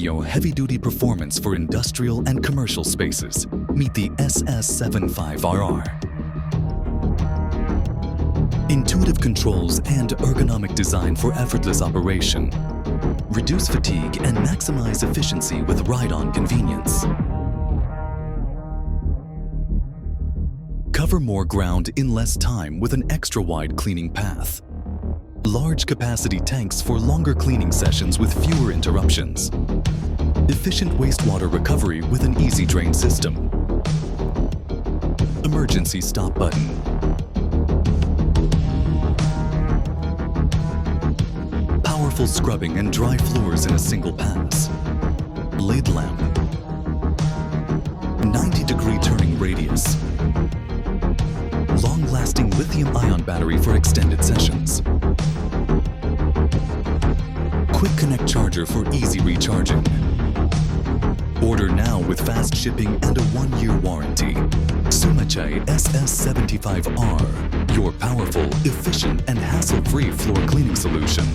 Studio heavy-duty performance for industrial and commercial spaces. Meet the SS75-R. Intuitive controls and ergonomic design for effortless operation. Reduce fatigue and maximize efficiency with ride-on convenience. Cover more ground in less time with an extra-wide cleaning path. Large capacity tanks for longer cleaning sessions with fewer interruptions. Efficient wastewater recovery with an easy drain system. Emergency stop button. Powerful scrubbing and dry floors in a single pass. Lid lamp. 90-degree turning radius. Long-lasting lithium-ion battery for extended sessions. Quick connect charger for easy recharging. Order now with fast shipping and a 1-year warranty. Sumachay SS75-R, your powerful, efficient, and hassle-free floor cleaning solution.